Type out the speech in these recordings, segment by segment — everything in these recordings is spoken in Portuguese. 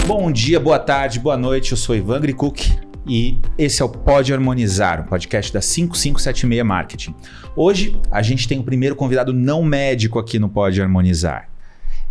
Bom dia, boa tarde, boa noite, eu sou Ivan Gricuk e esse é o Pode Harmonizar, o podcast da 5576 Marketing. Hoje a gente tem o primeiro convidado não médico aqui no Pode Harmonizar.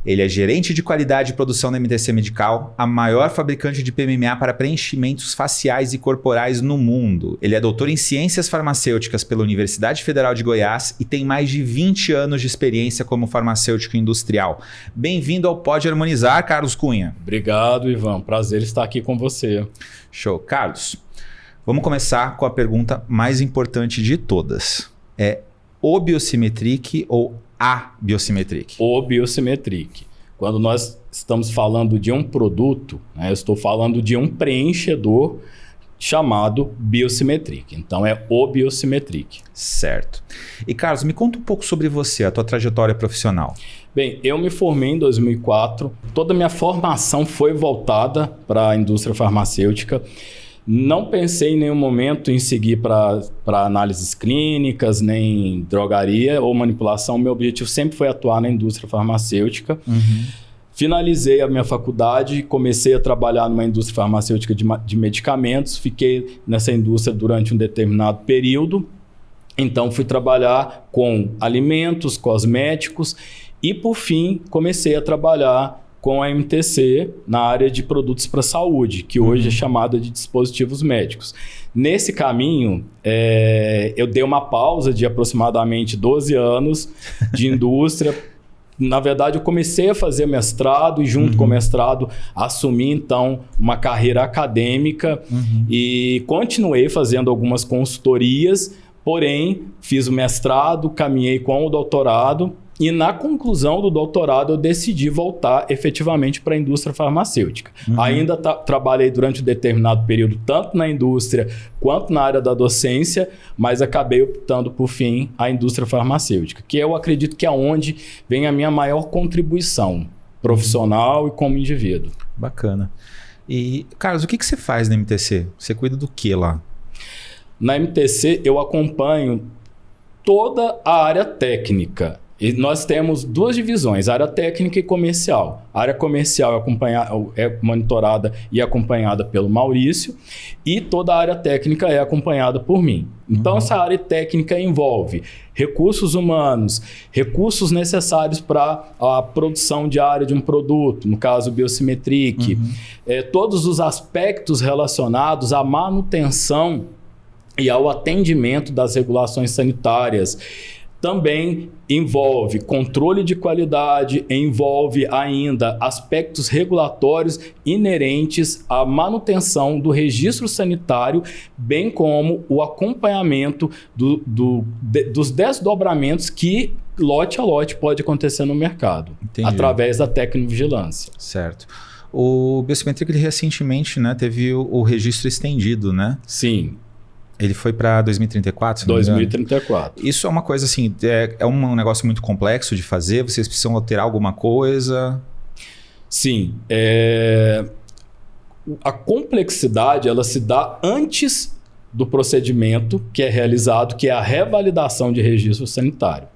Ele é gerente de qualidade e produção da MTC Medical, a maior fabricante de PMMA para preenchimentos faciais e corporais no mundo. Ele é doutor em ciências farmacêuticas pela Universidade Federal de Goiás e tem mais de 20 anos de experiência como farmacêutico industrial. Bem-vindo ao Pode Harmonizar, Carlos Cunha. Obrigado, Ivan. Prazer estar aqui com você. Show. Carlos, vamos começar com a pergunta mais importante de todas. É o Biosimetric ou a Biosimetric? O Biosimetric. Quando nós estamos falando de um produto, eu estou falando de um preenchedor chamado Biosimetric. Então é o Biosimetric. Certo. E Carlos, me conta um pouco sobre você, a tua trajetória profissional. Bem, eu me formei em 2004. Toda a minha formação foi voltada para a indústria farmacêutica. Não pensei em nenhum momento em seguir para análises clínicas, nem drogaria ou manipulação. Meu objetivo sempre foi atuar na indústria farmacêutica. Finalizei a minha faculdade, comecei a trabalhar numa indústria farmacêutica de medicamentos. Fiquei nessa indústria durante um determinado período. Então, fui trabalhar com alimentos, cosméticos e, por fim, comecei a trabalhar com a MTC na área de produtos para saúde, que hoje é chamada de dispositivos médicos. Nesse caminho, eu dei uma pausa de aproximadamente 12 anos de indústria. Na verdade, eu comecei a fazer mestrado e junto com o mestrado assumi, então, uma carreira acadêmica e continuei fazendo algumas consultorias, porém, fiz o mestrado, caminhei com o doutorado. E na conclusão do doutorado eu decidi voltar efetivamente para a indústria farmacêutica. Ainda trabalhei durante um determinado período tanto na indústria quanto na área da docência, mas acabei optando por fim a indústria farmacêutica, que eu acredito que é onde vem a minha maior contribuição profissional e como indivíduo. Bacana. E, Carlos, o que você faz na MTC? Você cuida do que lá? Na MTC eu acompanho toda a área técnica. E nós temos duas divisões, área técnica e comercial. A área comercial é monitorada e acompanhada pelo Maurício e toda a área técnica é acompanhada por mim. Então, essa área técnica envolve recursos humanos, recursos necessários para a produção diária de um produto, no caso, o Biosimetric, todos os aspectos relacionados à manutenção e ao atendimento das regulações sanitárias. Também envolve controle de qualidade, envolve ainda aspectos regulatórios inerentes à manutenção do registro sanitário, bem como o acompanhamento dos desdobramentos que lote a lote pode acontecer no mercado. Entendi. Através da tecnovigilância. Certo. O Biosimetric recentemente, teve o registro estendido, né? Sim. Ele foi para 2034, se não 2034. Isso é uma coisa assim, é um negócio muito complexo de fazer? Vocês precisam alterar alguma coisa? Sim. A complexidade ela se dá antes do procedimento que é realizado, que é a revalidação de registro sanitário.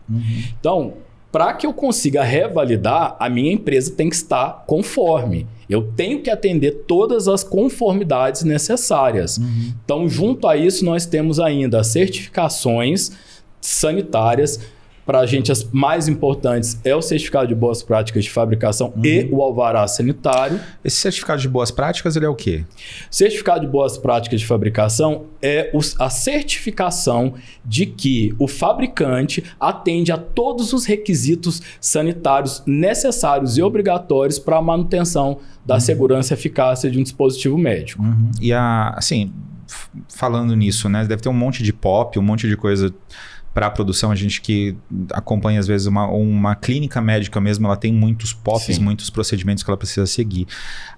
Então, para que eu consiga revalidar, a minha empresa tem que estar conforme. Eu tenho que atender todas as conformidades necessárias. Então, junto a isso, nós temos ainda as certificações sanitárias. Para a gente, as mais importantes é o certificado de boas práticas de fabricação e o alvará sanitário. Esse certificado de boas práticas, ele é o quê? Certificado de boas práticas de fabricação é a certificação de que o fabricante atende a todos os requisitos sanitários necessários e obrigatórios para a manutenção da segurança e eficácia de um dispositivo médico. E assim, falando nisso, deve ter um monte de POP, um monte de coisa para a produção. A gente que acompanha às vezes uma clínica médica mesmo, ela tem muitos POPs, muitos procedimentos que ela precisa seguir.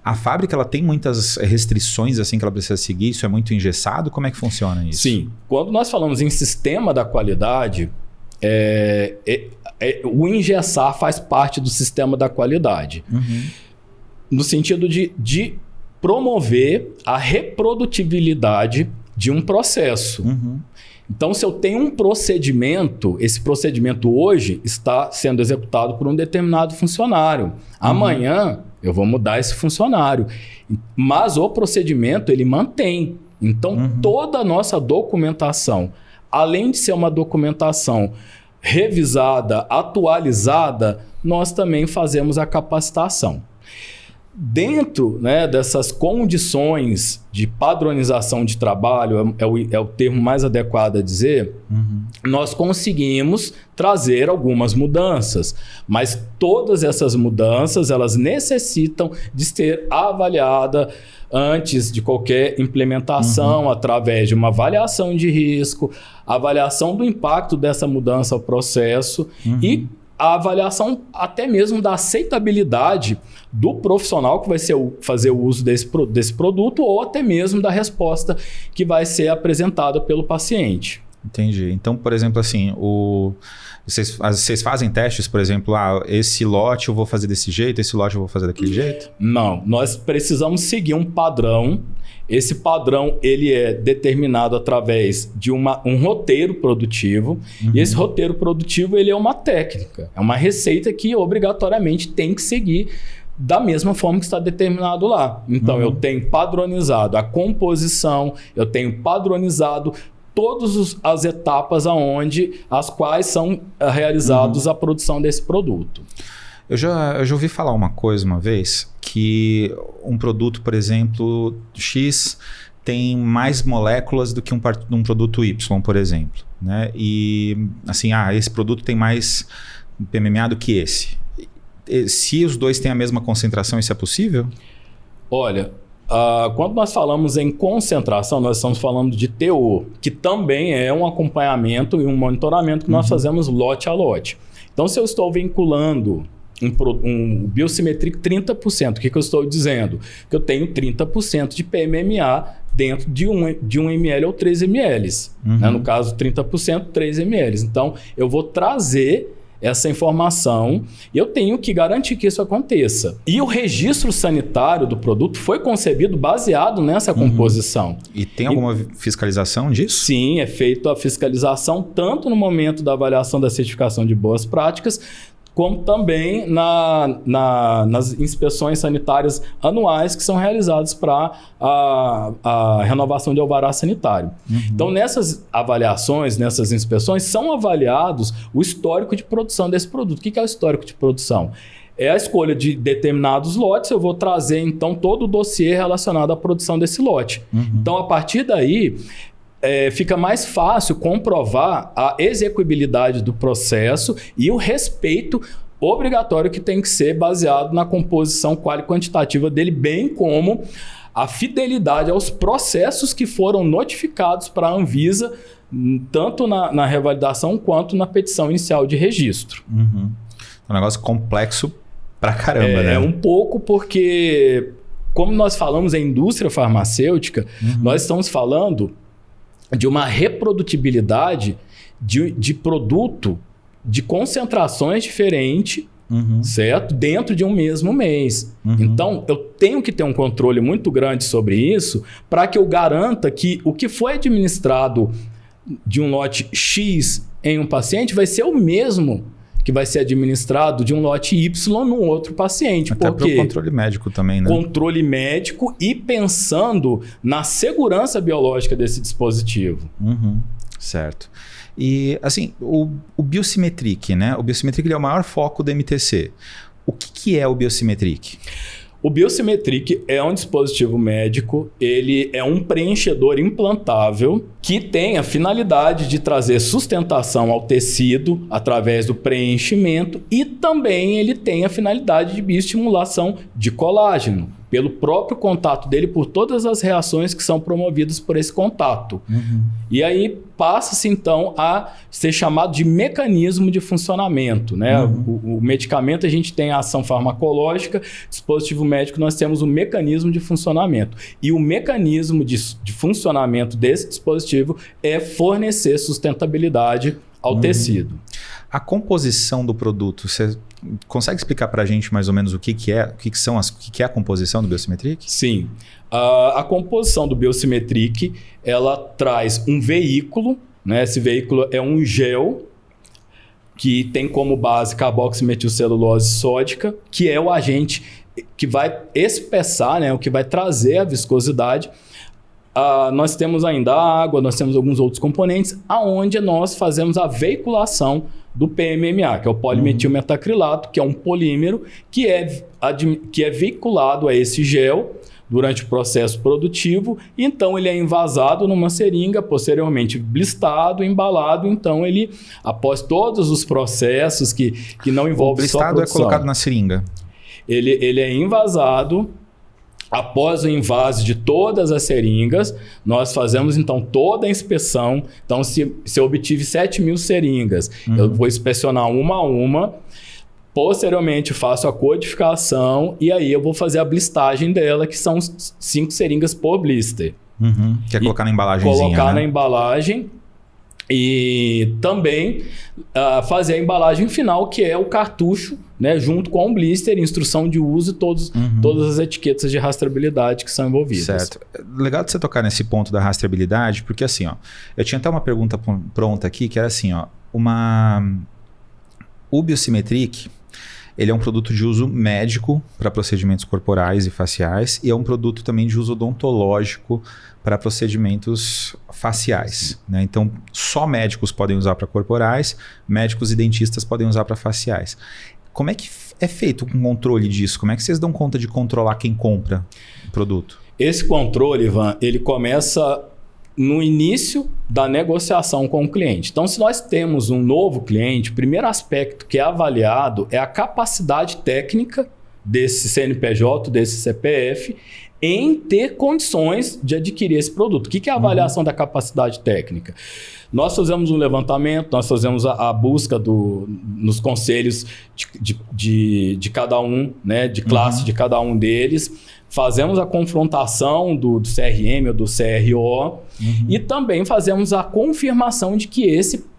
A fábrica ela tem muitas restrições assim que ela precisa seguir? Isso é muito engessado? Como é que funciona isso? Sim. Quando nós falamos em sistema da qualidade, o engessar faz parte do sistema da qualidade. No sentido de promover a reprodutibilidade de um processo. Então, se eu tenho um procedimento, esse procedimento hoje está sendo executado por um determinado funcionário. Amanhã eu vou mudar esse funcionário. Mas o procedimento, ele mantém. Então, toda a nossa documentação, além de ser uma documentação revisada, atualizada, nós também fazemos a capacitação. Dentro, né, dessas condições de padronização de trabalho, é o termo mais adequado a dizer, nós conseguimos trazer algumas mudanças, mas todas essas mudanças elas necessitam de ser avaliada antes de qualquer implementação, através de uma avaliação de risco, avaliação do impacto dessa mudança ao processo e a avaliação até mesmo da aceitabilidade do profissional que vai fazer o uso desse produto ou até mesmo da resposta que vai ser apresentada pelo paciente. Entendi. Então, por exemplo, assim, vocês fazem testes, por exemplo, esse lote eu vou fazer desse jeito, esse lote eu vou fazer daquele jeito? Não, nós precisamos seguir um padrão. Esse padrão ele é determinado através de um roteiro produtivo. E esse roteiro produtivo ele é uma técnica, é uma receita que obrigatoriamente tem que seguir da mesma forma que está determinado lá. Então, eu tenho padronizado a composição, eu tenho padronizado todas as etapas as quais são realizados a produção desse produto. Eu já ouvi falar uma coisa uma vez, que um produto, por exemplo, X tem mais moléculas do que um produto Y, por exemplo. Né? E assim, esse produto tem mais PMMA do que esse. Se os dois têm a mesma concentração, isso é possível? Olha, quando nós falamos em concentração, nós estamos falando de teor, que também é um acompanhamento e um monitoramento que nós fazemos lote a lote. Então, se eu estou vinculando um Biosimetric 30%, o que eu estou dizendo? Que eu tenho 30% de PMMA dentro de 1 ml ou 3 ml. Né? No caso, 30%, 3 ml. Então, eu vou trazer essa informação e eu tenho que garantir que isso aconteça. E o registro sanitário do produto foi concebido baseado nessa composição. E tem alguma fiscalização disso? Sim, é feita a fiscalização tanto no momento da avaliação da certificação de boas práticas, como também nas inspeções sanitárias anuais que são realizadas para a renovação de alvará sanitário. Então, nessas avaliações, nessas inspeções, são avaliados o histórico de produção desse produto. O que é o histórico de produção? É a escolha de determinados lotes, eu vou trazer, então, todo o dossiê relacionado à produção desse lote. Então, a partir daí, fica mais fácil comprovar a execuibilidade do processo e o respeito obrigatório que tem que ser baseado na composição quali-quantitativa dele, bem como a fidelidade aos processos que foram notificados para a Anvisa, tanto na revalidação quanto na petição inicial de registro. É um negócio complexo pra caramba, né? É um pouco porque, como nós falamos em indústria farmacêutica, nós estamos falando de uma reprodutibilidade de produto de concentrações diferentes, certo? Dentro de um mesmo mês. Então, eu tenho que ter um controle muito grande sobre isso para que eu garanta que o que foi administrado de um lote X em um paciente vai ser o mesmo que vai ser administrado de um lote Y num outro paciente. Até para o controle médico também, né? Controle médico e pensando na segurança biológica desse dispositivo. Certo. E, assim, o Biosimetric, né? O Biosimetric ele é o maior foco do MTC. O que é o Biosimetric? O Biosimetric é um dispositivo médico, ele é um preenchedor implantável que tem a finalidade de trazer sustentação ao tecido através do preenchimento e também ele tem a finalidade de bioestimulação de colágeno, pelo próprio contato dele, por todas as reações que são promovidas por esse contato. E aí passa-se então a ser chamado de mecanismo de funcionamento, né? O medicamento a gente tem a ação farmacológica, dispositivo médico nós temos o mecanismo de funcionamento. E o mecanismo de funcionamento desse dispositivo é fornecer sustentabilidade ao tecido. A composição do produto, você consegue explicar para a gente mais ou menos o que é a composição do Biosimetric? Sim. A composição do Biosimetric, ela traz um veículo né? Esse veículo é um gel que tem como base carboximetilcelulose sódica, que é o agente que vai espessar, né? O que vai trazer a viscosidade. Nós temos ainda a água, nós temos alguns outros componentes, aonde nós fazemos a veiculação do PMMA, que é o polimetilmetacrilato, que é um polímero que é veiculado a esse gel durante o processo produtivo. Então, ele é envasado numa seringa, posteriormente blistado, embalado. Então, ele, após todos os processos que não envolvem só a produção... O blistado é colocado na seringa? Ele é envasado. Após o invase de todas as seringas, nós fazemos, então, toda a inspeção. Então, se eu obtive 7.000 seringas, eu vou inspecionar uma a uma. Posteriormente, faço a codificação e aí eu vou fazer a blistagem dela, que são 5 seringas por blister. Que é colocar na embalagenzinha, colocar né? na embalagem e também fazer a embalagem final, que é o cartucho, né, junto com o blister, instrução de uso e todas as etiquetas de rastreabilidade que são envolvidas. Certo. Legal de você tocar nesse ponto da rastreabilidade, porque assim, ó, eu tinha até uma pergunta pronta aqui, que era assim, ó, o Biosimetric, ele é um produto de uso médico para procedimentos corporais e faciais e é um produto também de uso odontológico para procedimentos faciais, né? Então, só médicos podem usar para corporais, médicos e dentistas podem usar para faciais. Como é que é feito o controle disso? Como é que vocês dão conta de controlar quem compra o produto? Esse controle, Ivan, ele começa no início da negociação com o cliente. Então, se nós temos um novo cliente, o primeiro aspecto que é avaliado é a capacidade técnica desse CNPJ, desse CPF, em ter condições de adquirir esse produto. O que é a avaliação da capacidade técnica? Nós fazemos um levantamento, nós fazemos a busca nos conselhos de cada um, né, de classe de cada um deles, fazemos a confrontação do CRM ou do CRO e também fazemos a confirmação de que esse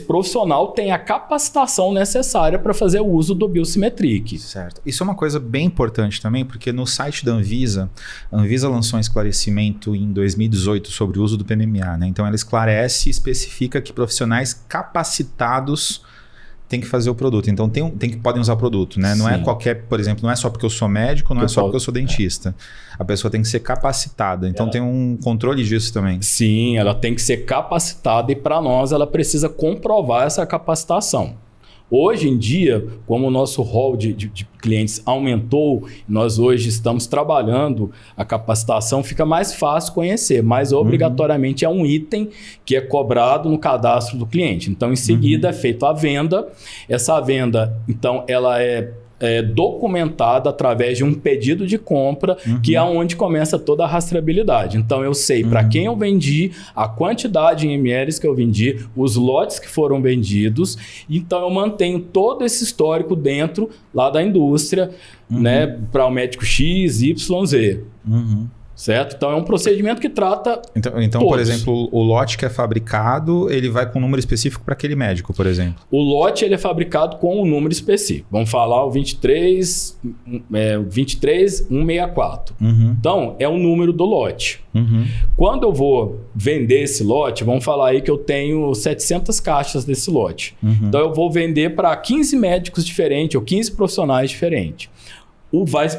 profissional tem a capacitação necessária para fazer o uso do Biosimetric. Certo. Isso é uma coisa bem importante também, porque no site da Anvisa, a Anvisa lançou um esclarecimento em 2018 sobre o uso do PMMA, né? Então ela esclarece e especifica que profissionais capacitados têm que fazer o produto. Então podem usar o produto, né? Não é qualquer, por exemplo, não é só porque eu sou médico, não é só porque eu sou dentista. A pessoa tem que ser capacitada. Então tem um controle disso também. Sim, ela tem que ser capacitada e para nós ela precisa comprovar essa capacitação. Hoje em dia, como o nosso rol de clientes aumentou, nós hoje estamos trabalhando a capacitação, fica mais fácil conhecer, mas obrigatoriamente é um item que é cobrado no cadastro do cliente. Então, em seguida, é feita a venda. Essa venda, então, ela é documentada através de um pedido de compra, que é onde começa toda a rastreabilidade. Então, eu sei para quem eu vendi, a quantidade em ml que eu vendi, os lotes que foram vendidos. Então, eu mantenho todo esse histórico dentro lá da indústria, né, para o médico X, Y, Z. Certo? Então, é um procedimento que trata Então por exemplo, o lote que é fabricado, ele vai com um número específico para aquele médico, por exemplo? O lote ele é fabricado com um número específico. Vamos falar o 23164. Então, é o número do lote. Quando eu vou vender esse lote, vamos falar aí que eu tenho 700 caixas desse lote. Então, eu vou vender para 15 médicos diferentes ou 15 profissionais diferentes.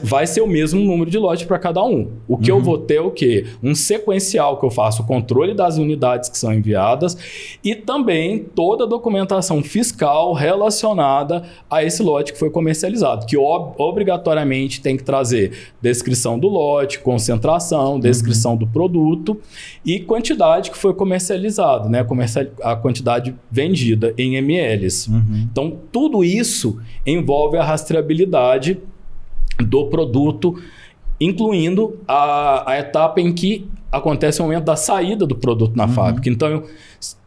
Vai ser o mesmo número de lote para cada um. O que eu vou ter é o quê? Um sequencial que eu faço o controle das unidades que são enviadas e também toda a documentação fiscal relacionada a esse lote que foi comercializado, que obrigatoriamente tem que trazer descrição do lote, concentração, descrição do produto e quantidade que foi comercializado, né? A quantidade vendida em ml. Então, tudo isso envolve a rastreabilidade do produto, incluindo a etapa em que acontece o momento da saída do produto na fábrica. Então,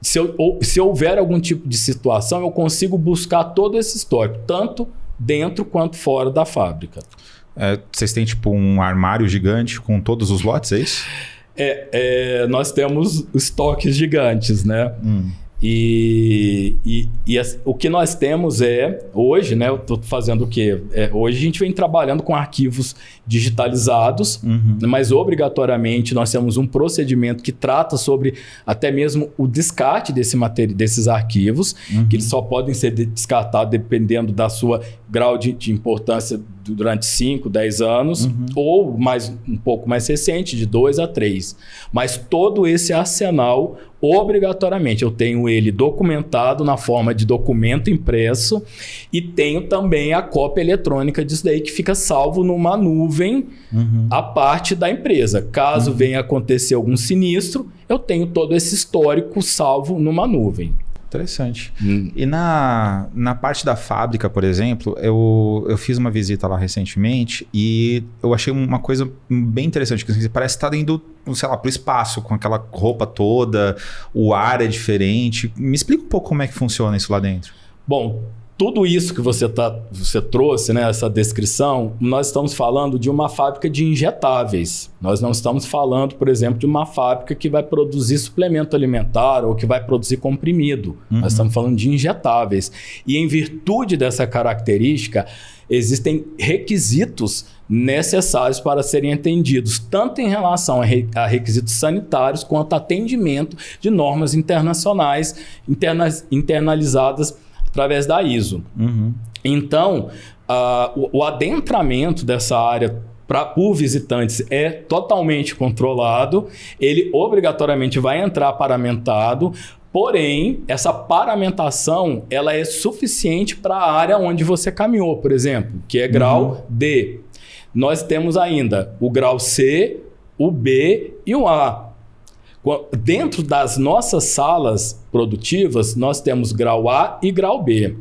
se houver algum tipo de situação, eu consigo buscar todo esse histórico, tanto dentro quanto fora da fábrica. Vocês têm tipo um armário gigante com todos os lotes, é isso? Nós temos estoques gigantes, né? O que nós temos hoje, né? Eu estou fazendo o quê? Hoje a gente vem trabalhando com arquivos digitalizados, mas obrigatoriamente nós temos um procedimento que trata sobre até mesmo o descarte desses arquivos, que eles só podem ser descartados dependendo da sua grau de importância durante 5, 10 anos, ou um pouco mais recente, de 2 a 3. Mas todo esse arsenal, obrigatoriamente, eu tenho ele documentado na forma de documento impresso e tenho também a cópia eletrônica disso daí que fica salvo numa nuvem à parte da empresa. Caso venha acontecer algum sinistro, eu tenho todo esse histórico salvo numa nuvem. Interessante. E na parte da fábrica, por exemplo, eu fiz uma visita lá recentemente e eu achei uma coisa bem interessante, que assim, parece estar indo, sei lá, para o espaço, com aquela roupa toda, o ar é diferente. Me explica um pouco como é que funciona isso lá dentro. Bom, tudo isso que você trouxe, né, essa descrição, nós estamos falando de uma fábrica de injetáveis. Nós não estamos falando, por exemplo, de uma fábrica que vai produzir suplemento alimentar ou que vai produzir comprimido. Nós estamos falando de injetáveis. E em virtude dessa característica, existem requisitos necessários para serem atendidos, tanto em relação a requisitos sanitários quanto a atendimento de normas internacionais internalizadas através da ISO. Então, o adentramento dessa área por visitantes é totalmente controlado, ele obrigatoriamente vai entrar paramentado, porém, essa paramentação ela é suficiente para a área onde você caminhou, por exemplo, que é grau D. Nós temos ainda o grau C, o B e o A. Dentro das nossas salas produtivas, nós temos grau A e grau B.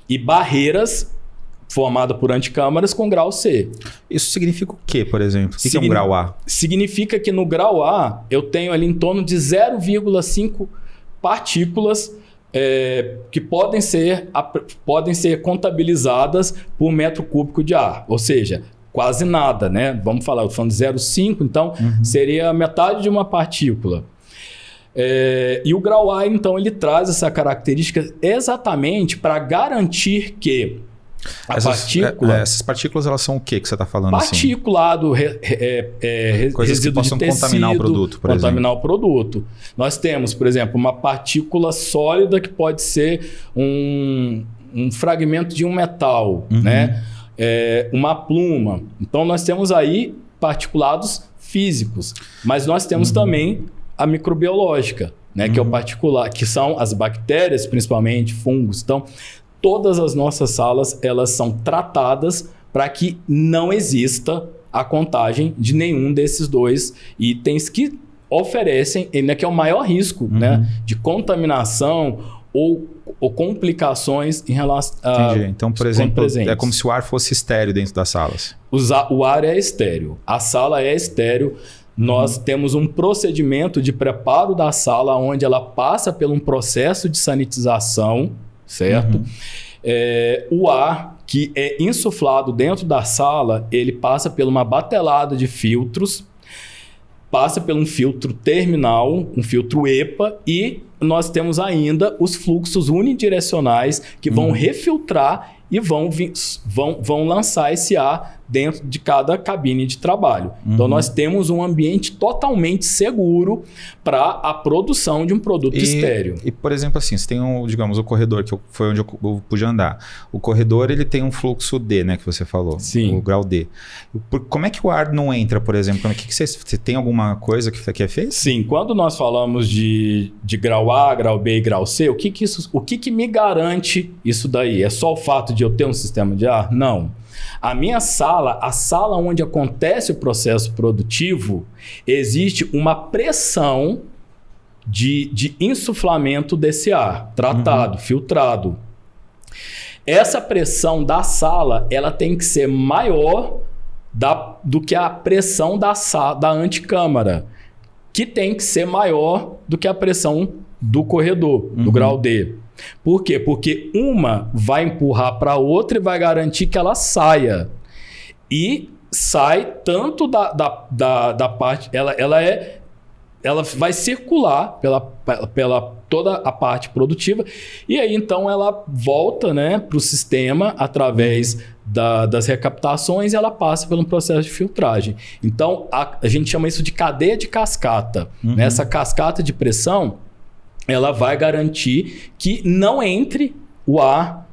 E barreiras formadas por anticâmaras com grau C. Isso significa o quê, por exemplo? O que é um grau A? Significa que no grau A, eu tenho ali em torno de 0,5 partículas que podem ser contabilizadas por metro cúbico de ar. Ou seja, quase nada, né? Vamos falar, eu estou falando de 0,5, então seria metade de uma partícula. E o grau A, então, ele traz essa característica exatamente para garantir que essas partículas, elas são o que você está falando? Particulado, coisas que possam contaminar o produto, por exemplo. Contaminar o produto. Nós temos, por exemplo, uma partícula sólida que pode ser um fragmento de um metal, né? Uma pluma. Então, nós temos aí particulados físicos, mas nós temos também a microbiológica, né? Que é o particular, que são as bactérias, principalmente, fungos. Então, todas as nossas salas, elas são tratadas para que não exista a contagem de nenhum desses dois itens que oferecem, né, que é o maior risco, né, de contaminação ou complicações em relação a... Entendi. Então, por exemplo, é como se o ar fosse estéreo dentro das salas. O ar é estéreo. A sala é estéreo. Nós temos um procedimento de preparo da sala onde ela passa por um processo de sanitização, certo? O ar que é insuflado dentro da sala, ele passa por uma batelada de filtros, passa por um filtro terminal, um filtro EPA, e nós temos ainda os fluxos unidirecionais que vão refiltrar e vão lançar esse ar dentro de cada cabine de trabalho. Então, nós temos um ambiente totalmente seguro para a produção de um produto estéreo. E, por exemplo, assim, você tem digamos, o corredor, que foi onde eu pude andar. O corredor, ele tem um fluxo D, né, que você falou. Sim. O grau D. Como é que o ar não entra, por exemplo? Você tem alguma coisa que é feita? Sim, quando nós falamos de grau A, grau B e grau C, o que me garante isso daí? É só o fato de eu ter um sistema de ar? Não. A minha sala, a sala onde acontece o processo produtivo, existe uma pressão de insuflamento desse ar, tratado, filtrado. Essa pressão da sala, ela tem que ser maior do que a pressão da anticâmara, que tem que ser maior do que a pressão do corredor, do grau D. Por quê? Porque uma vai empurrar para a outra e vai garantir que ela saia. E sai tanto da parte... Ela é ela vai circular pela toda a parte produtiva e aí então ela volta, né, para o sistema através das recaptações e ela passa por um processo de filtragem. Então a gente chama isso de cadeia de cascata. Né? Essa cascata de pressão ela vai garantir que não entre o ar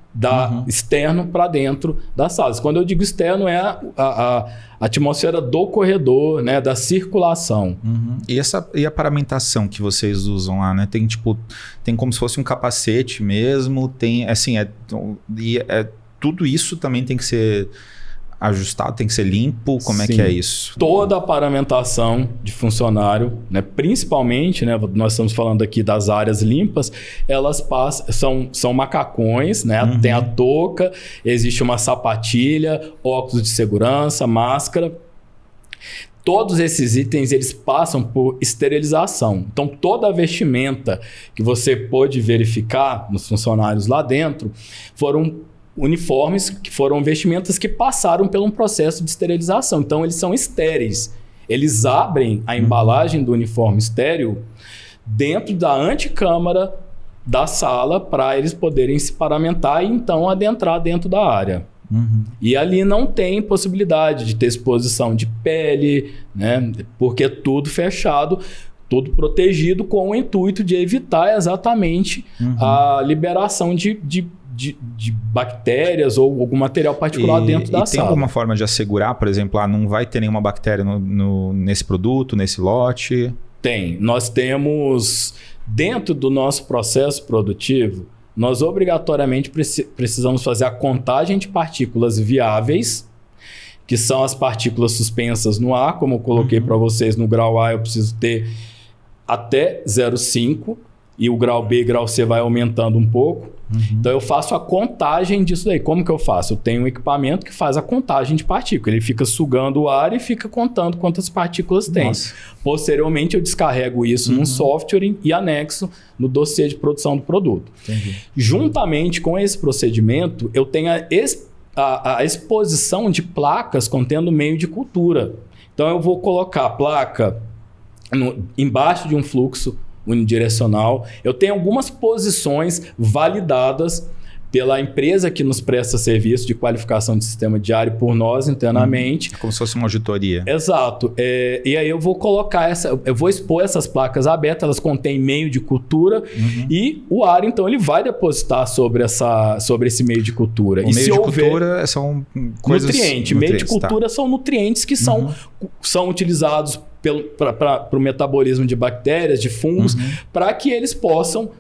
externo para dentro das salas. Quando eu digo externo, é a atmosfera do corredor, né, da circulação. E a paramentação que vocês usam lá, né? Tem como se fosse um capacete mesmo, tem assim, tudo isso também tem que ser ajustado, tem que ser limpo, como é que é isso? Toda a paramentação de funcionário, né, principalmente, né, nós estamos falando aqui das áreas limpas, elas são macacões, né, tem a touca, existe uma sapatilha, óculos de segurança, máscara. Todos esses itens eles passam por esterilização. Então toda a vestimenta que você pôde verificar nos funcionários lá dentro foram uniformes, que foram vestimentas que passaram por um processo de esterilização. Então, eles são estéreis. Eles abrem a embalagem do uniforme estéril dentro da antecâmara da sala para eles poderem se paramentar e, então, adentrar dentro da área. E ali não tem possibilidade de ter exposição de pele, né? Porque é tudo fechado, tudo protegido com o intuito de evitar exatamente a liberação de bactérias ou algum material particular dentro da sala. Tem alguma forma de assegurar, por exemplo, não vai ter nenhuma bactéria nesse produto, nesse lote? Tem. Nós temos, dentro do nosso processo produtivo, nós obrigatoriamente precisamos fazer a contagem de partículas viáveis, que são as partículas suspensas no ar, como eu coloquei para vocês no grau A, eu preciso ter até 0,5, e o grau B e grau C vai aumentando um pouco. Então eu faço a contagem disso daí. Como que eu faço? Eu tenho um equipamento que faz a contagem de partículas. Ele fica sugando o ar e fica contando quantas partículas tem. Posteriormente eu descarrego isso num software e anexo no dossiê de produção do produto. Juntamente com esse procedimento, eu tenho a exposição de placas contendo meio de cultura. Então eu vou colocar a placa embaixo de um fluxo unidirecional. Eu tenho algumas posições validadas pela empresa que nos presta serviço de qualificação de sistema diário por nós internamente. Como se fosse uma auditoria. Exato. E aí eu vou colocar eu vou expor essas placas abertas, elas contêm meio de cultura e o ar, então, ele vai depositar sobre esse meio de cultura. O meio de cultura são coisas... Nutrientes. Meio de cultura são nutrientes que são utilizados para o metabolismo de bactérias, de fungos, para que eles possam,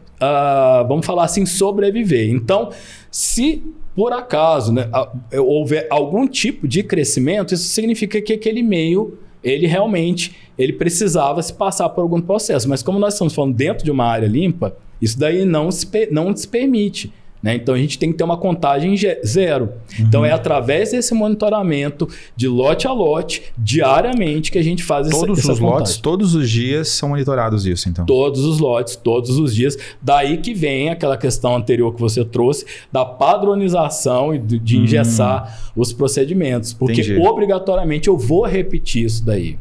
vamos falar assim, sobreviver. Então, se por acaso, né, houver algum tipo de crescimento, isso significa que aquele meio, ele precisava se passar por algum processo. Mas como nós estamos falando dentro de uma área limpa, isso daí não se permite. Né? Então a gente tem que ter uma contagem zero. Então é através desse monitoramento de lote a lote, diariamente, que a gente faz essa contagem. Todos os lotes, todos os dias são monitorados isso, então? Todos os lotes, todos os dias. Daí que vem aquela questão anterior que você trouxe, da padronização e de engessar os procedimentos. Porque obrigatoriamente eu vou repetir isso daí.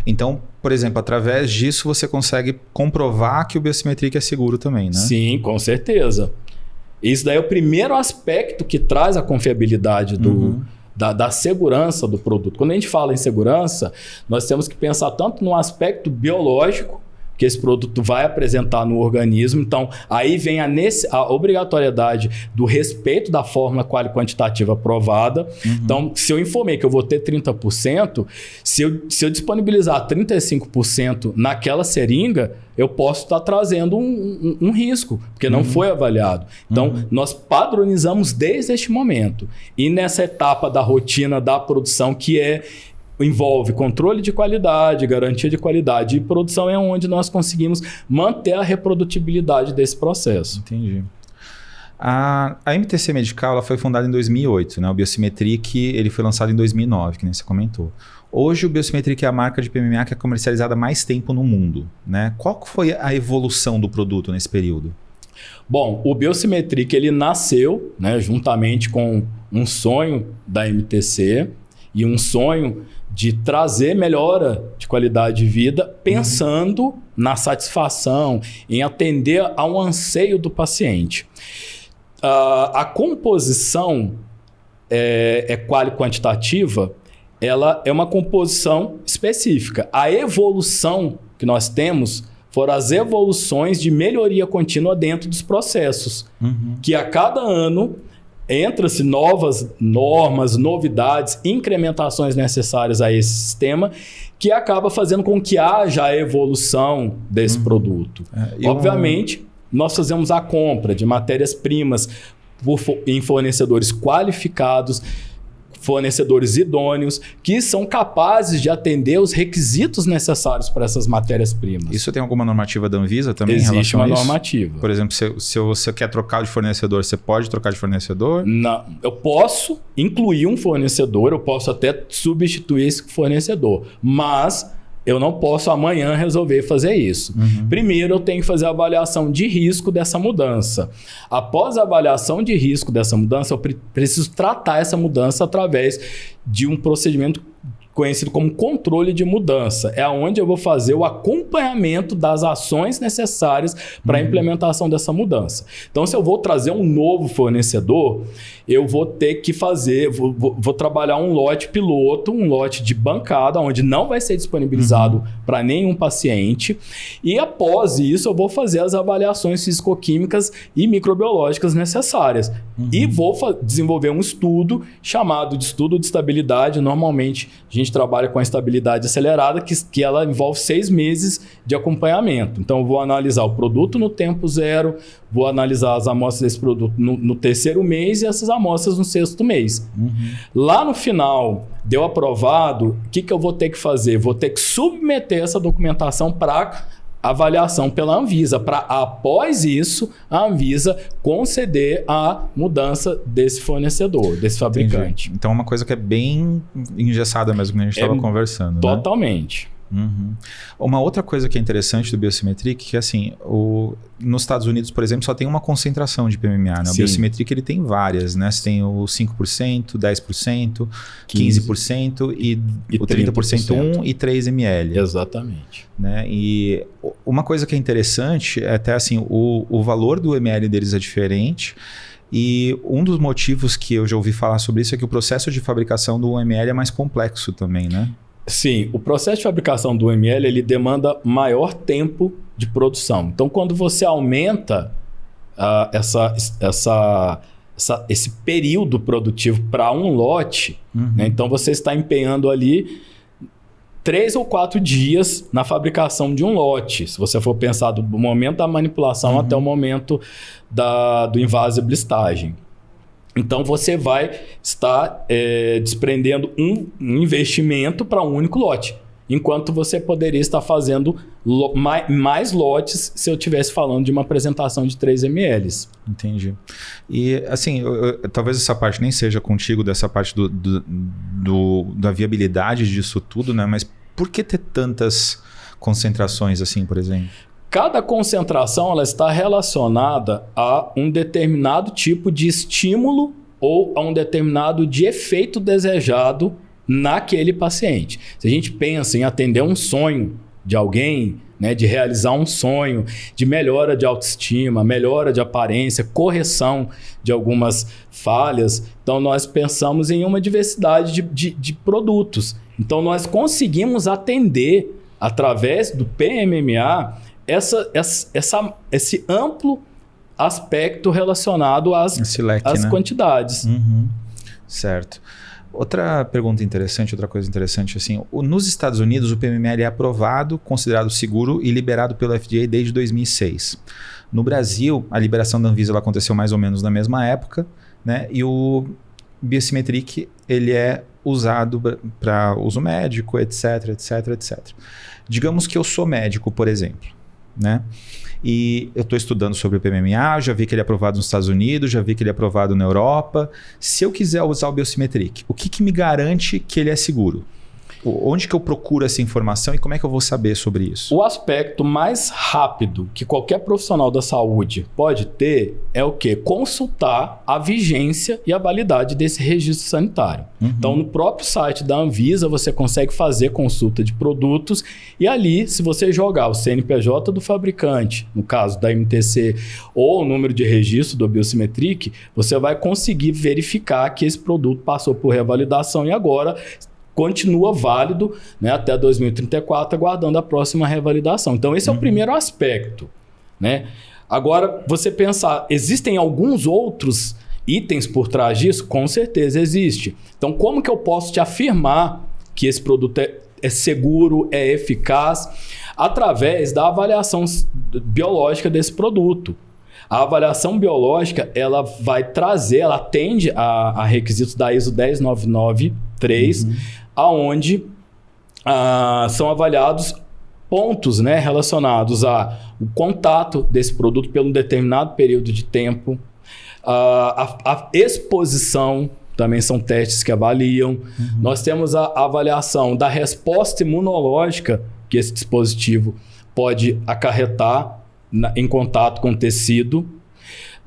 Então, por exemplo, através disso você consegue comprovar que o Biosimetric é seguro também, né? Sim, com certeza. Isso daí é o primeiro aspecto que traz a confiabilidade da segurança do produto. Quando a gente fala em segurança, nós temos que pensar tanto no aspecto biológico que esse produto vai apresentar no organismo. Então, aí vem a obrigatoriedade do respeito da fórmula quantitativa aprovada. Então, se eu informei que eu vou ter 30%, se eu disponibilizar 35% naquela seringa, eu posso estar trazendo um risco, porque não foi avaliado. Então, nós padronizamos desde este momento. E nessa etapa da rotina da produção, que envolve controle de qualidade, garantia de qualidade e produção, é onde nós conseguimos manter a reprodutibilidade desse processo. Entendi. A MTC Medical ela foi fundada em 2008, né? O Biosimetric ele foi lançado em 2009, que nem você comentou. Hoje o Biosimetric é a marca de PMMA que é comercializada há mais tempo no mundo, né? Qual foi a evolução do produto nesse período? Bom, o Biosimetric ele nasceu, né, juntamente com um sonho da MTC. e um sonho de trazer melhora de qualidade de vida, pensando na satisfação, em atender a um anseio do paciente. A composição quali-quantitativa, ela é uma composição específica. A evolução que nós temos foram as evoluções de melhoria contínua dentro dos processos, que a cada ano entra-se novas normas, novidades, incrementações necessárias a esse sistema, que acaba fazendo com que haja a evolução desse produto. Obviamente, nós fazemos a compra de matérias-primas em fornecedores qualificados, fornecedores idôneos, que são capazes de atender os requisitos necessários para essas matérias-primas. Isso tem alguma normativa da Anvisa também? Existe uma normativa. Por exemplo, se você quer trocar de fornecedor, você pode trocar de fornecedor? Não, eu posso incluir um fornecedor, eu posso até substituir esse fornecedor, mas eu não posso amanhã resolver fazer isso. Primeiro, eu tenho que fazer a avaliação de risco dessa mudança. Após a avaliação de risco dessa mudança, eu preciso tratar essa mudança através de um procedimento conhecido como controle de mudança. É onde eu vou fazer o acompanhamento das ações necessárias para a implementação dessa mudança. Então, se eu vou trazer um novo fornecedor, eu vou ter que fazer, vou trabalhar um lote piloto, um lote de bancada, onde não vai ser disponibilizado para nenhum paciente. E após isso, eu vou fazer as avaliações fisicoquímicas e microbiológicas necessárias. E vou desenvolver um estudo chamado de estudo de estabilidade. Normalmente, a gente trabalha com a estabilidade acelerada, que ela envolve 6 meses de acompanhamento. Então, eu vou analisar o produto no tempo zero, vou analisar as amostras desse produto no terceiro mês e essas amostras no 6º mês. Lá no final, deu aprovado, o que eu vou ter que fazer? Vou ter que submeter essa documentação para avaliação pela Anvisa, para após isso a Anvisa conceder a mudança desse fornecedor, desse fabricante. Entendi. Então é uma coisa que é bem engessada mesmo, que a gente estava conversando. Totalmente. Uma outra coisa que é interessante do Biosimetric é que, assim, nos Estados Unidos, por exemplo, só tem uma concentração de PMMA, né? O Biosimetric ele tem várias, né? Você tem o 5%, 10%, 15% e o 30% 1 e 3 ml. Exatamente. Né? E uma coisa que é interessante é até assim, o valor do ml deles é diferente. E um dos motivos que eu já ouvi falar sobre isso é que o processo de fabricação do ml é mais complexo também, né? Sim, o processo de fabricação do ml ele demanda maior tempo de produção. Então, quando você aumenta esse período produtivo para um lote, né, então você está empenhando ali 3 ou 4 dias na fabricação de um lote. Se você for pensar do momento da manipulação até o momento do invase e blistagem. Então, você vai estar desprendendo um investimento para um único lote. Enquanto você poderia estar fazendo mais lotes se eu estivesse falando de uma apresentação de 3 ml. Entendi. E, assim, talvez essa parte nem seja contigo, dessa parte da viabilidade disso tudo, né? Mas por que ter tantas concentrações assim, por exemplo? Cada concentração ela está relacionada a um determinado tipo de estímulo ou a um determinado de efeito desejado naquele paciente. Se a gente pensa em atender um sonho de alguém, né, de realizar um sonho, de melhora de autoestima, melhora de aparência, correção de algumas falhas, então nós pensamos em uma diversidade de produtos. Então nós conseguimos atender, através do PMMA, esse amplo aspecto relacionado às né? quantidades. Certo. Outra pergunta interessante, outra coisa interessante, assim, nos Estados Unidos o PMMA é aprovado, considerado seguro e liberado pelo FDA desde 2006. No Brasil, a liberação da Anvisa ela aconteceu mais ou menos na mesma época, né? E o Biosimetric ele é usado para uso médico, etc, etc, etc. Digamos que eu sou médico, por exemplo, né? E eu estou estudando sobre o PMMA, já vi que ele é aprovado nos Estados Unidos, já vi que ele é aprovado na Europa. Se eu quiser usar o Biosimetric, o que me garante que ele é seguro? Onde que eu procuro essa informação e como é que eu vou saber sobre isso? O aspecto mais rápido que qualquer profissional da saúde pode ter é o quê? Consultar a vigência e a validade desse registro sanitário. Então, no próprio site da Anvisa, você consegue fazer consulta de produtos e ali, se você jogar o CNPJ do fabricante, no caso da MTC, ou o número de registro do Biosimetric, você vai conseguir verificar que esse produto passou por revalidação e agora continua válido, né, até 2034, aguardando a próxima revalidação. Então, esse é o primeiro aspecto, né? Agora, você pensar, existem alguns outros itens por trás disso? Com certeza existe. Então, como que eu posso te afirmar que esse produto é seguro, é eficaz? Através da avaliação biológica desse produto. A avaliação biológica, ela vai trazer, ela atende a requisitos da ISO 10993, aonde são avaliados pontos, né, relacionados ao contato desse produto por um determinado período de tempo, a exposição, também são testes que avaliam. Nós temos a avaliação da resposta imunológica que esse dispositivo pode acarretar em contato com o tecido.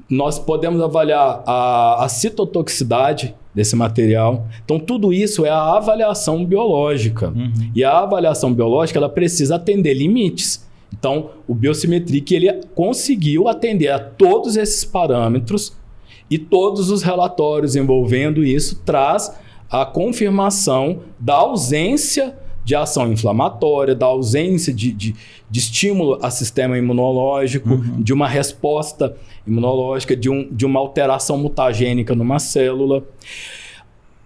Nós podemos avaliar a citotoxicidade desse material. Então, tudo isso é a avaliação biológica. E a avaliação biológica, ela precisa atender limites. Então, o Biosimetric, ele conseguiu atender a todos esses parâmetros e todos os relatórios envolvendo isso traz a confirmação da ausência de ação inflamatória, da ausência de estímulo ao sistema imunológico, de uma resposta imunológica, de uma alteração mutagênica numa célula.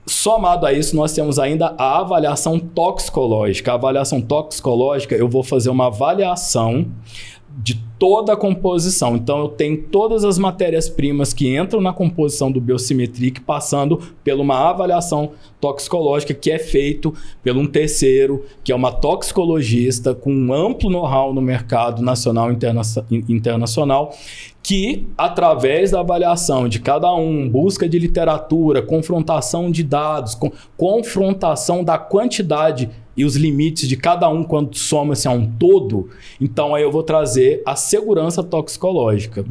Somado a isso, nós temos ainda a avaliação toxicológica. A avaliação toxicológica, eu vou fazer uma avaliação de toda a composição. Então, eu tenho todas as matérias-primas que entram na composição do Biosimetric passando por uma avaliação toxicológica que é feito por um terceiro, que é uma toxicologista com um amplo know-how no mercado nacional e internacional, que, através da avaliação de cada um, busca de literatura, confrontação de dados, confrontação da quantidade e os limites de cada um quando soma-se a um todo, então aí eu vou trazer a segurança toxicológica.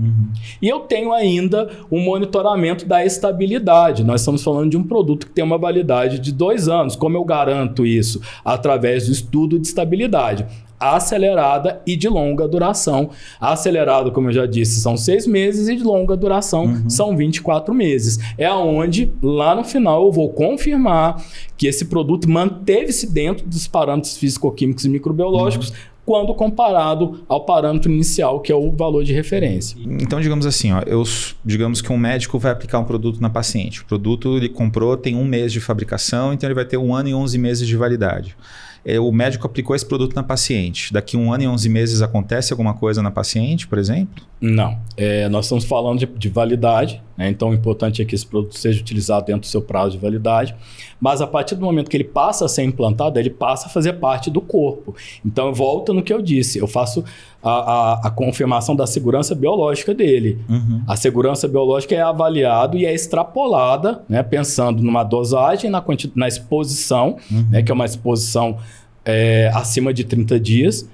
E eu tenho ainda o monitoramento da estabilidade. Nós estamos falando de um produto que tem uma validade de 2 anos. Como eu garanto isso? Através do estudo de estabilidade acelerada e de longa duração. Acelerado, como eu já disse, são 6 meses e de longa duração são 24 meses. É onde, lá no final, eu vou confirmar que esse produto manteve-se dentro dos parâmetros físico-químicos e microbiológicos quando comparado ao parâmetro inicial, que é o valor de referência. Então, digamos assim, digamos que um médico vai aplicar um produto na paciente. O produto ele comprou, tem 1 mês de fabricação, então ele vai ter 1 ano e 11 meses de validade. O médico aplicou esse produto na paciente. Daqui 1 ano e 11 meses acontece alguma coisa na paciente, por exemplo? Não. Nós estamos falando de validade, né? Então o importante é que esse produto seja utilizado dentro do seu prazo de validade. Mas a partir do momento que ele passa a ser implantado, ele passa a fazer parte do corpo. Então volta no que eu disse. Eu faço a confirmação da segurança biológica dele. A segurança biológica é avaliada e é extrapolada, né? Pensando numa dosagem, na exposição, né? Que é uma exposição acima de 30 dias.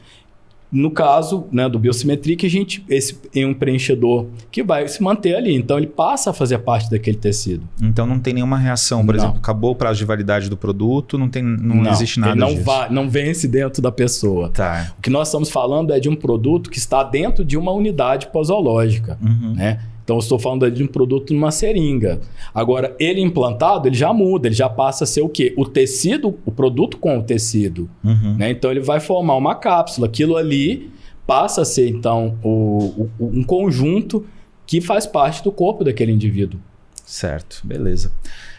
No caso, né, do Biosimetric, esse é um preenchedor que vai se manter ali. Então, ele passa a fazer parte daquele tecido. Então, não tem nenhuma reação. Por exemplo, acabou o prazo de validade do produto, não existe nada disso. Não vence dentro da pessoa. Tá. O que nós estamos falando é de um produto que está dentro de uma unidade posológica, né? Então, eu estou falando de um produto numa seringa. Agora, ele implantado, ele já muda, ele já passa a ser o quê? O tecido, o produto com o tecido. Né? Então, ele vai formar uma cápsula. Aquilo ali passa a ser, então, um conjunto que faz parte do corpo daquele indivíduo. Certo, beleza.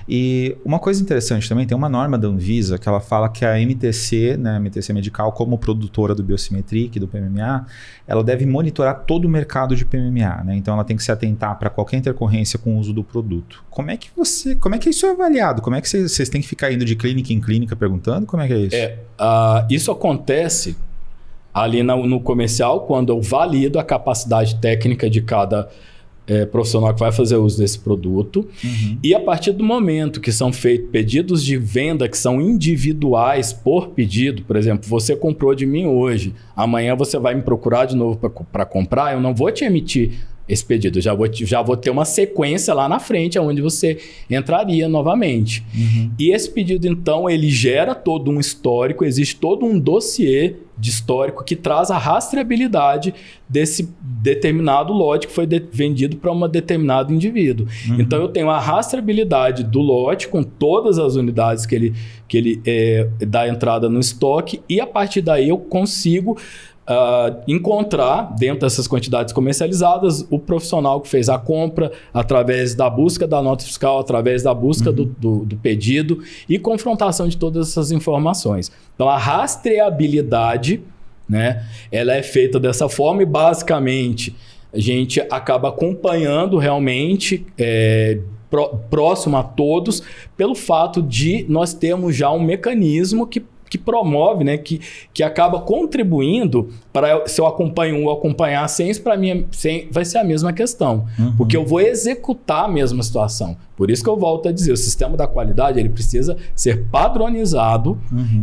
E uma coisa interessante também, tem uma norma da Anvisa que ela fala que a MTC, né, a MTC Medical, como produtora do Biosimetric, do PMMA, ela deve monitorar todo o mercado de PMMA, né? Então ela tem que se atentar para qualquer intercorrência com o uso do produto. Como é que isso é avaliado? Como é que vocês têm que ficar indo de clínica em clínica perguntando? Como é que é isso? Isso acontece ali no comercial, quando eu valido a capacidade técnica de cada profissional que vai fazer uso desse produto. E a partir do momento que são feitos pedidos de venda que são individuais por pedido, por exemplo, você comprou de mim hoje, amanhã você vai me procurar de novo para comprar, eu não vou te emitir esse pedido, eu já vou ter uma sequência lá na frente onde você entraria novamente. E esse pedido, então, ele gera todo um histórico, existe todo um dossiê de histórico que traz a rastreabilidade desse determinado lote que foi vendido para um determinado indivíduo. Então, eu tenho a rastreabilidade do lote com todas as unidades que ele dá entrada no estoque e, a partir daí, eu consigo encontrar dentro dessas quantidades comercializadas o profissional que fez a compra através da busca da nota fiscal, através da busca do pedido e confrontação de todas essas informações. Então, a rastreabilidade, né, ela é feita dessa forma e, basicamente, a gente acaba acompanhando realmente próximo a todos pelo fato de nós termos já um mecanismo que promove, né, que acaba contribuindo para, se eu acompanho um ou acompanhar 100, para mim vai ser a mesma questão. Porque eu vou executar a mesma situação. Por isso que eu volto a dizer, o sistema da qualidade ele precisa ser padronizado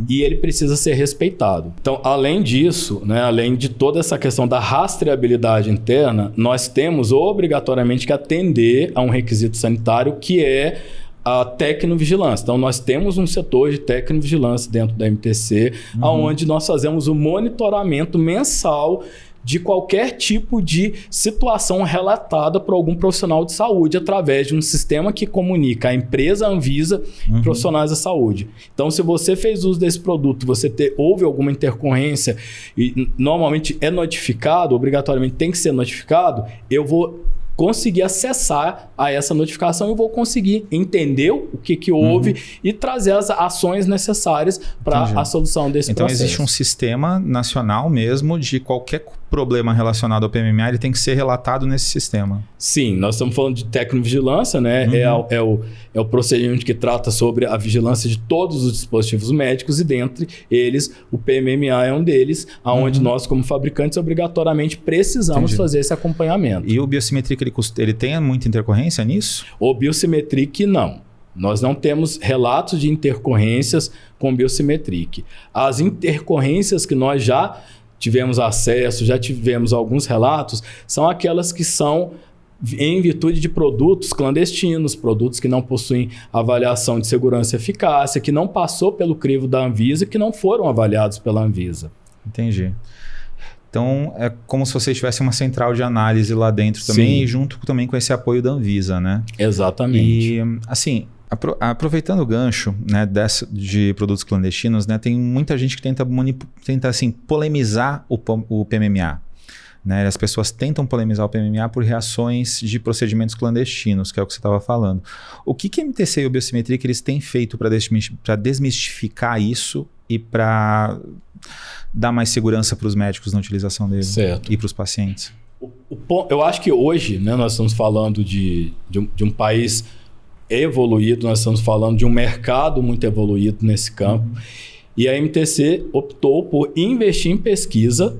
e ele precisa ser respeitado. Então, além disso, né, além de toda essa questão da rastreabilidade interna, nós temos obrigatoriamente que atender a um requisito sanitário que é a tecnovigilância. Então, nós temos um setor de tecnovigilância dentro da MTC, onde nós fazemos o monitoramento mensal de qualquer tipo de situação relatada por algum profissional de saúde através de um sistema que comunica a empresa, a Anvisa e profissionais da saúde. Então, se você fez uso desse produto, houve alguma intercorrência e normalmente é notificado, obrigatoriamente tem que ser notificado, eu vou conseguir acessar a essa notificação e vou conseguir entender o que houve e trazer as ações necessárias para a solução desse processo. Então, existe um sistema nacional mesmo de qualquer problema relacionado ao PMMA, ele tem que ser relatado nesse sistema. Sim, nós estamos falando de tecnovigilância, né? É o procedimento que trata sobre a vigilância de todos os dispositivos médicos e dentre eles o PMMA é um deles, onde nós como fabricantes obrigatoriamente precisamos fazer esse acompanhamento. E o Biosimetric, ele tem muita intercorrência nisso? O Biosimetric não. Nós não temos relatos de intercorrência com o Biosimetric. As intercorrências que nós já tivemos acesso, já tivemos alguns relatos, são aquelas que são em virtude de produtos clandestinos, produtos que não possuem avaliação de segurança e eficácia, que não passou pelo crivo da Anvisa, que não foram avaliados pela Anvisa. Entendi. Então, é como se vocês tivessem uma central de análise lá dentro também, e junto também com esse apoio da Anvisa, né? Exatamente. E, assim, aproveitando o gancho, né, de produtos clandestinos, né, tem muita gente que tenta assim, polemizar o PMMA. Né? As pessoas tentam polemizar o PMMA por reações de procedimentos clandestinos, que é o que você estava falando. O que a MTC e o Biosimetria que eles têm feito para desmistificar isso e para dar mais segurança para os médicos na utilização dele e para os pacientes? Eu acho que hoje, né, nós estamos falando de um país evoluído, nós estamos falando de um mercado muito evoluído nesse campo. E a MTC optou por investir em pesquisa.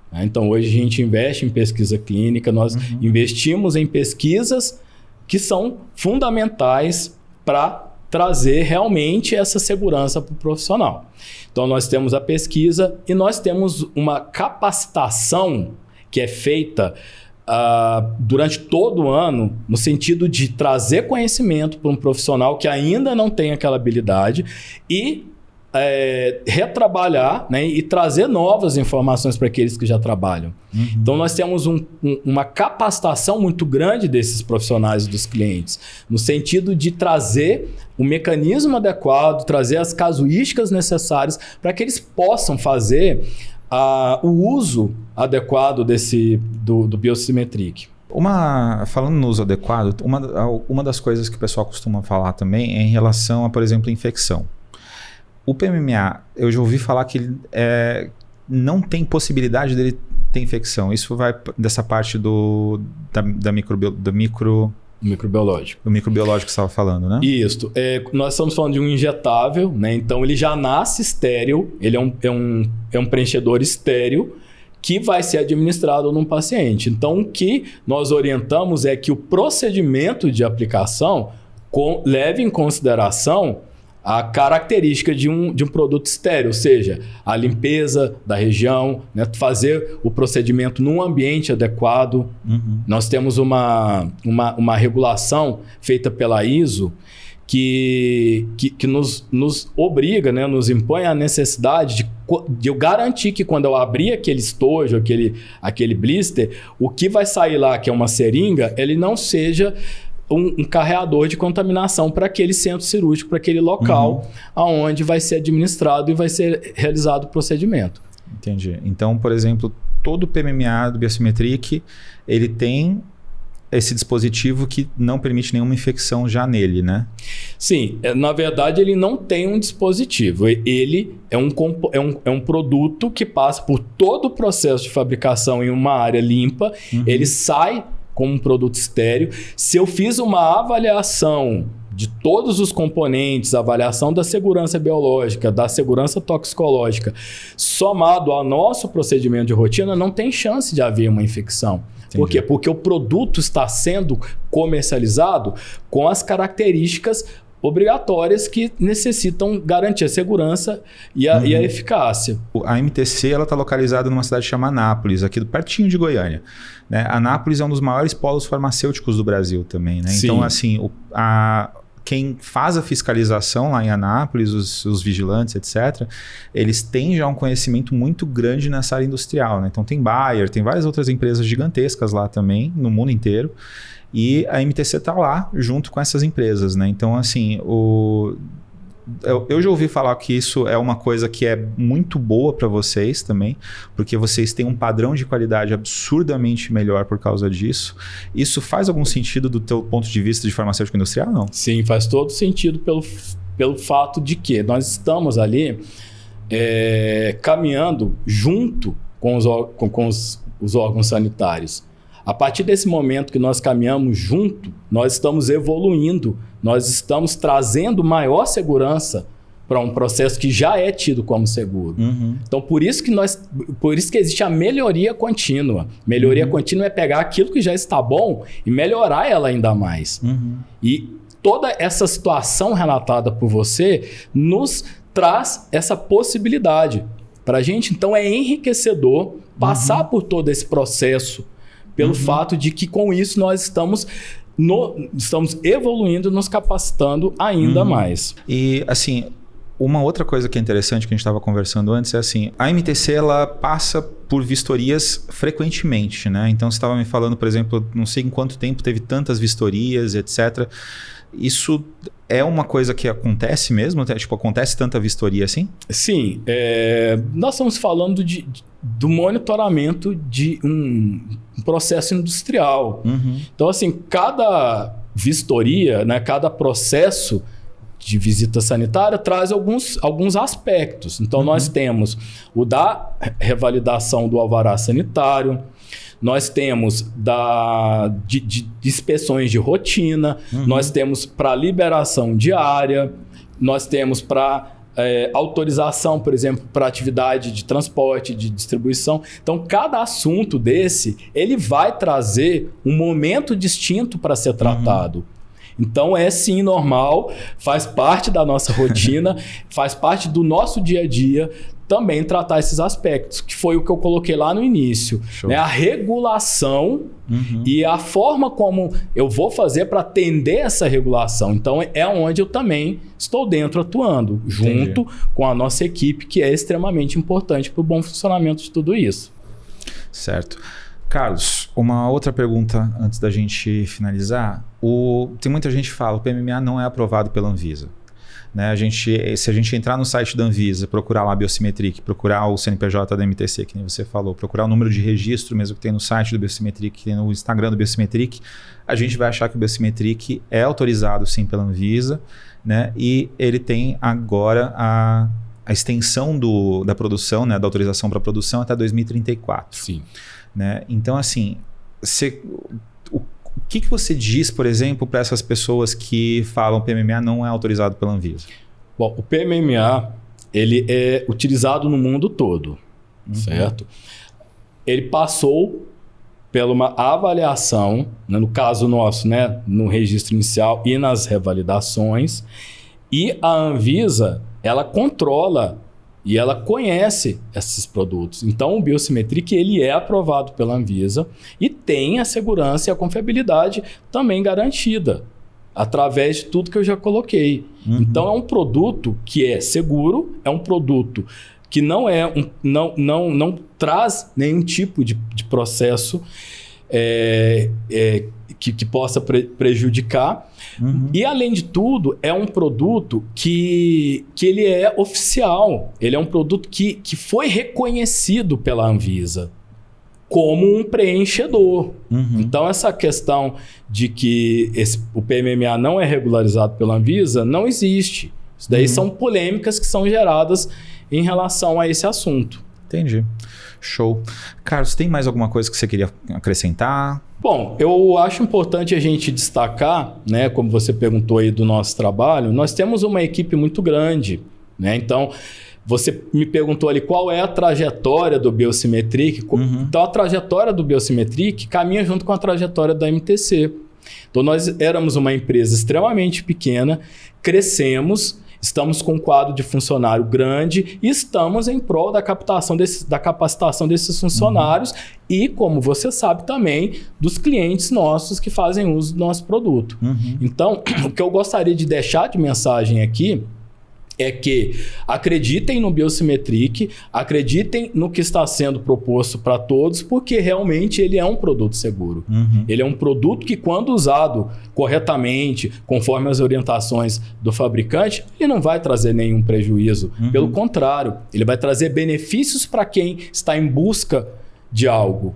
Né? Então, hoje a gente investe em pesquisa clínica, nós investimos em pesquisas que são fundamentais para trazer realmente essa segurança para o profissional. Então, nós temos a pesquisa e nós temos uma capacitação que é feita durante todo o ano, no sentido de trazer conhecimento para um profissional que ainda não tem aquela habilidade e retrabalhar, né, e trazer novas informações para aqueles que já trabalham. Então, nós temos uma capacitação muito grande desses profissionais dos clientes, no sentido de trazer o mecanismo adequado, trazer as casuísticas necessárias para que eles possam fazer o uso adequado do Biosimetric. Falando no uso adequado, uma das coisas que o pessoal costuma falar também é em relação a, por exemplo, infecção. O PMMA, eu já ouvi falar que ele não tem possibilidade dele ter infecção. Isso vai dessa parte do microbiológico. Do microbiológico que você estava falando, né? Isso. Nós estamos falando de um injetável, né? Então ele já nasce estéril, ele é um preenchedor estéril que vai ser administrado num paciente. Então, o que nós orientamos é que o procedimento de aplicação leve em consideração a característica de um produto estéril, ou seja, a limpeza da região, né, fazer o procedimento num ambiente adequado. Nós temos uma regulação feita pela ISO que nos obriga, né, nos impõe a necessidade de eu garantir que quando eu abrir aquele estojo, aquele blister, o que vai sair lá, que é uma seringa, ele não seja um carreador de contaminação para aquele centro cirúrgico, para aquele local onde vai ser administrado e vai ser realizado o procedimento. Entendi. Então, por exemplo, todo o PMMA do Biosymmetric, ele tem esse dispositivo que não permite nenhuma infecção já nele, né? Sim, na verdade ele não tem um dispositivo, ele é um produto que passa por todo o processo de fabricação em uma área limpa, ele sai como um produto estéril. Se eu fiz uma avaliação de todos os componentes, avaliação da segurança biológica, da segurança toxicológica, somado ao nosso procedimento de rotina, não tem chance de haver uma infecção. Entendi. Por quê? Porque o produto está sendo comercializado com as características obrigatórias que necessitam garantir a segurança e a eficácia. A MTC está localizada numa cidade chamada Anápolis, aqui pertinho de Goiânia. Né? Anápolis é um dos maiores polos farmacêuticos do Brasil também. Né? Então, assim, quem faz a fiscalização lá em Anápolis, os vigilantes, etc., eles têm já um conhecimento muito grande nessa área industrial. Né? Então tem Bayer, tem várias outras empresas gigantescas lá também, no mundo inteiro. E a MTC está lá junto com essas empresas, né? Então, assim, eu já ouvi falar que isso é uma coisa que é muito boa para vocês também, porque vocês têm um padrão de qualidade absurdamente melhor por causa disso. Isso faz algum sentido do teu ponto de vista de farmacêutico industrial, não? Sim, faz todo sentido pelo fato de que nós estamos ali caminhando junto com os órgãos sanitários. A partir desse momento que nós caminhamos junto, nós estamos evoluindo, nós estamos trazendo maior segurança para um processo que já é tido como seguro. Então, por isso que existe a melhoria contínua. Melhoria contínua é pegar aquilo que já está bom e melhorar ela ainda mais. E toda essa situação relatada por você nos traz essa possibilidade. Para a gente, então, é enriquecedor passar por todo esse processo, pelo fato de que com isso nós estamos evoluindo, nos capacitando ainda mais. E assim, uma outra coisa que é interessante que a gente estava conversando antes é assim, a MTC ela passa por vistorias frequentemente, né? Então você estava me falando, por exemplo, não sei em quanto tempo teve tantas vistorias, etc. Isso é uma coisa que acontece mesmo? Tipo, acontece tanta vistoria assim? Sim. Nós estamos falando do monitoramento de um processo industrial. Então, assim, cada vistoria, né, cada processo de visita sanitária traz alguns aspectos. Então, nós temos o da revalidação do alvará sanitário, nós temos de inspeções de rotina, nós temos para liberação diária, nós temos para autorização, por exemplo, para atividade de transporte, de distribuição. Então, cada assunto desse, ele vai trazer um momento distinto para ser tratado. Então, é sim normal, faz parte da nossa rotina, faz parte do nosso dia a dia também tratar esses aspectos, que foi o que eu coloquei lá no início. Né? A regulação e a forma como eu vou fazer para atender essa regulação. Então, é onde eu também estou dentro atuando, junto com a nossa equipe, que é extremamente importante para o bom funcionamento de tudo isso. Certo. Carlos, uma outra pergunta antes da gente finalizar. Tem muita gente que fala que o PMMA não é aprovado pela Anvisa. Né? Se a gente entrar no site da Anvisa, procurar lá a Biosymmetric, procurar o CNPJ da MTC, que nem você falou, procurar o número de registro mesmo que tem no site do Biosymmetric, que tem no Instagram do Biosymmetric, a gente vai achar que o Biosymmetric é autorizado sim pela Anvisa, né? E ele tem agora a extensão da produção, né? Da autorização para produção até 2034. Sim. Né? Então, assim, o que você diz, por exemplo, para essas pessoas que falam que o PMMA não é autorizado pela Anvisa? Bom, o PMMA ele é utilizado no mundo todo, certo? ele passou por uma avaliação, né, no caso nosso, né, no registro inicial e nas revalidações, e a Anvisa, ela controla e ela conhece esses produtos. Então, o Biosimetric, ele é aprovado pela Anvisa e tem a segurança e a confiabilidade também garantida, através de tudo que eu já coloquei. Então, é um produto que é seguro, é um produto que não traz nenhum tipo de processo que possa prejudicar. E, além de tudo, é um produto que ele é oficial. Ele é um produto que foi reconhecido pela Anvisa como um preenchedor. Então, essa questão de que o PMMA não é regularizado pela Anvisa não existe. Isso daí são polêmicas que são geradas em relação a esse assunto. Entendi. Show. Carlos, tem mais alguma coisa que você queria acrescentar? Bom, eu acho importante a gente destacar, né, como você perguntou aí do nosso trabalho, nós temos uma equipe muito grande, né? Então, você me perguntou ali qual é a trajetória do Biosimetric. Então, a trajetória do Biosimetric caminha junto com a trajetória da MTC. Então, nós éramos uma empresa extremamente pequena, crescemos, estamos com um quadro de funcionário grande e estamos em prol da capacitação desses funcionários e, como você sabe também, dos clientes nossos que fazem uso do nosso produto. Então, o que eu gostaria de deixar de mensagem aqui é que acreditem no Biosimetric, acreditem no que está sendo proposto para todos, porque realmente ele é um produto seguro. Ele é um produto que, quando usado corretamente, conforme as orientações do fabricante, ele não vai trazer nenhum prejuízo. Pelo contrário, ele vai trazer benefícios para quem está em busca de algo.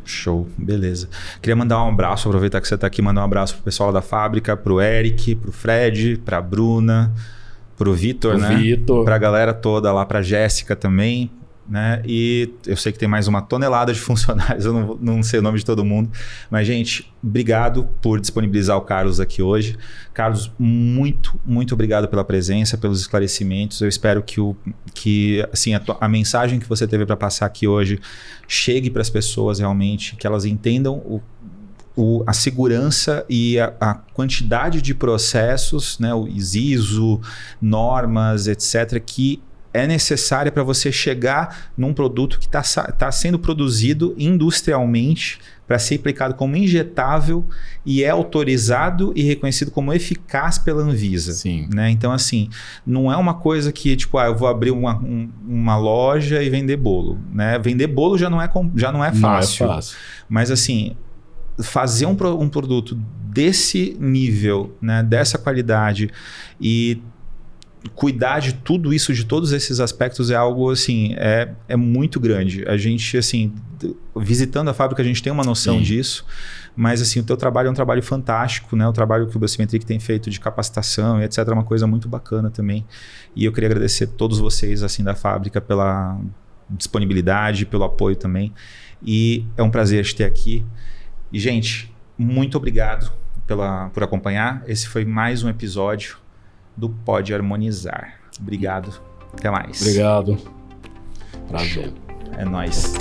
Show, beleza. Queria mandar um abraço, aproveitar que você está aqui, mandar um abraço pro pessoal da fábrica, pro Eric, pro Fred, pra Bruna, pro Vitor, né? Pra galera toda lá, pra Jéssica também, né? E eu sei que tem mais 1 tonelada de funcionários, eu não sei o nome de todo mundo, mas, gente, obrigado por disponibilizar o Carlos aqui hoje. Carlos, muito, muito obrigado pela presença, pelos esclarecimentos. Eu espero que assim, a mensagem que você teve para passar aqui hoje chegue para as pessoas realmente, que elas entendam a segurança e a quantidade de processos, né, o ISO, normas, etc., que é necessária para você chegar num produto que está sendo produzido industrialmente para ser aplicado como injetável e é autorizado e reconhecido como eficaz pela Anvisa. Sim. Né? Então, assim, não é uma coisa que, tipo, eu vou abrir uma loja e vender bolo. Né? Vender bolo já não é fácil. Não é fácil. Mas, assim, fazer um produto desse nível, né? Dessa qualidade e cuidar de tudo isso, de todos esses aspectos, é algo assim, é muito grande. A gente, assim, visitando a fábrica, a gente tem uma noção disso, mas assim, o teu trabalho é um trabalho fantástico, né? O trabalho que o Biosimetric tem feito de capacitação e etc. é uma coisa muito bacana também. E eu queria agradecer a todos vocês, assim, da fábrica pela disponibilidade, pelo apoio também. E é um prazer te ter aqui. E, gente, muito obrigado por acompanhar. Esse foi mais um episódio do Pode Harmonizar. Obrigado. Até mais. Obrigado. Prazer. É nóis.